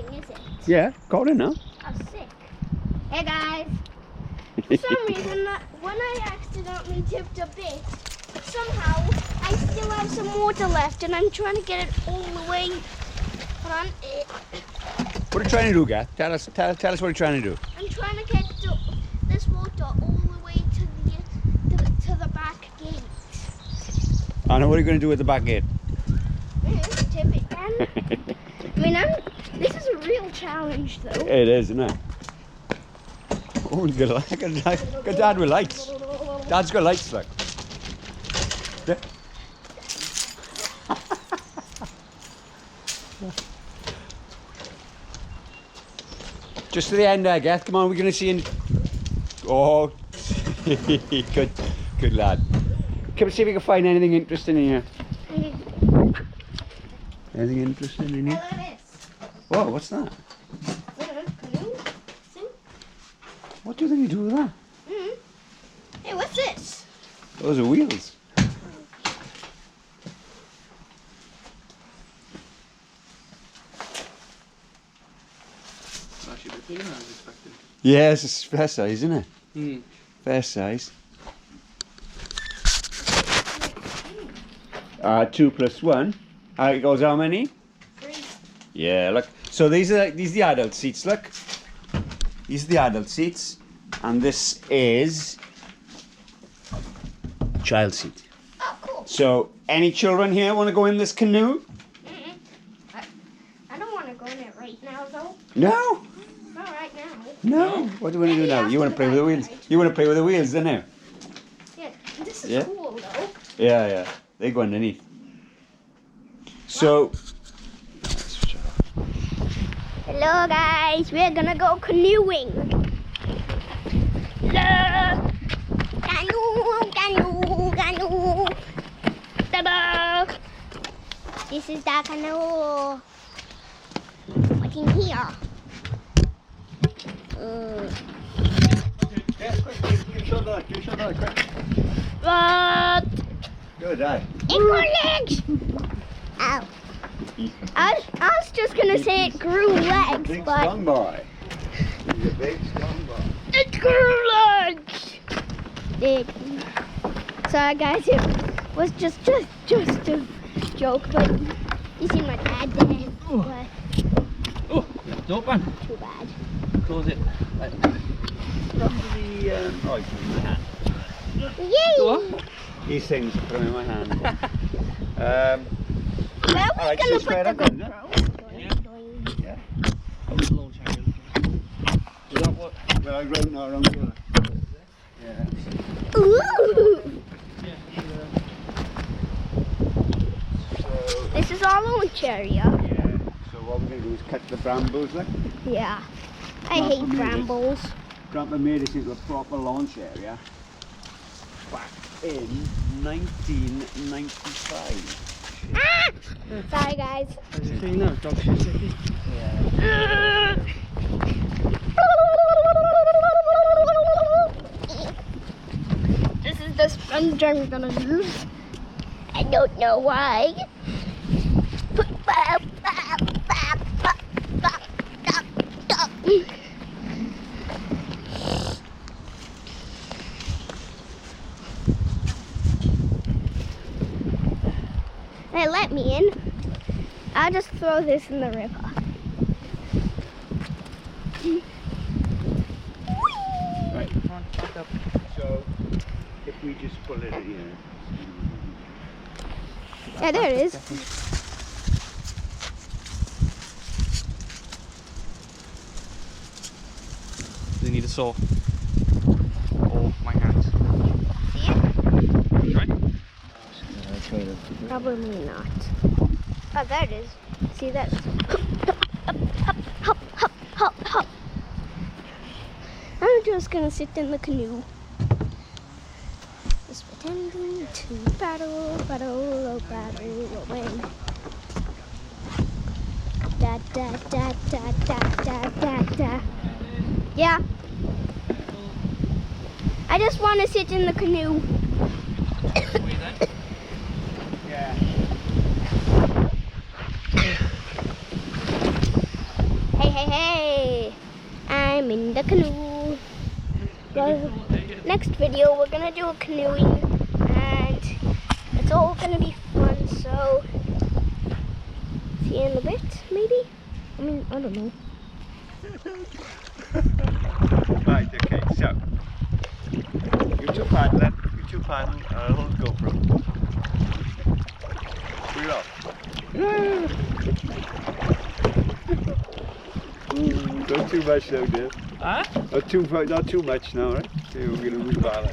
canoeing, is it? Yeah, got it now. Oh, sick. Hey guys. For some reason, when I accidentally tipped a bit, somehow I still have some water left, and I'm trying to get it all the way. Hold on. What are you trying to do, Gath? Tell us what you're trying to do. I'm trying to get this water all the way to the back gate. And what are you going to do at the back gate? Tip it then. I mean, this is a real challenge, though. It is, isn't it? Oh, good Dad with lights. Dad's got lights, look. Yeah. Just to the end there, Geth. Come on, we're going to see you. Oh, good lad. Come see if we can find anything interesting in here. Anything interesting in here? Whoa, what's that? What do you think you do with that? Hey, what's this? Those are wheels. Actually, a bit bigger than I was expecting. Yes, it's fair size, isn't it? Mm. Fair size. 2 + 1. It goes how many? 3. Yeah, look. So these are the adult seats. Look, these are the adult seats, and this is child seat. Oh, cool. So, any children here want to go in this canoe? I don't want to go in it right now, though. No. Not right now. No. What do you want to do Maybe now? You want to after play with the the wheels? ride. You want to play with the wheels, don't you? Yeah, this is Yeah. cool, though. Yeah. They go underneath. So. Hello, guys. We're gonna go canoeing. Hello. Canoe. Ta-da. This is the canoe. What's in here? Yeah, quick. Show that, quick. What? Good, Dad. Equal legs. Ow. I was just gonna say it grew legs, Big but strong boy. He's a big strong boy. it grew legs. Sorry, guys. It was just a joke, but you see my dad there. But Oh, it's open. too bad. Close it. Right. Oh, it's in my hand. Yay! Go. These things put them in my hand. Where are we Alright, gonna so put square the up, isn't it? GoPro? Yeah. That was a long time. Is that what? Well, I wrote no wrong colour. Yeah. Ooh! So, This is our launch area. yeah. So what we're going to do is cut the brambles, like. Yeah. I hate brambles. Grandpa made this into a proper launch area back in 1995. Ah! Sorry, guys. As you see now, dog shit city. This is the sponge I'm gonna use. I don't know why. Hey, let me in. I'll just throw this in the river. Right. Come on, back up. So if we just pull it in here. Yeah, there it is. Do you need a saw? Or my hands? See it? Right? Probably not. Oh, there it is. See that? Hop. I'm just gonna sit in the canoe. Just pretending to paddle away. Da. Yeah. I just want to sit in the canoe. Yeah. hey. I'm in the canoe. Well, next video we're gonna do a canoeing and it's all gonna be fun, so see you in a bit, maybe? I mean, I don't know. Right, okay, so you two paddle then. You two paddle and I'll hold the GoPro. Put it off. Don't too much now, dear. Huh? Not too much now, right? So we're gonna move on.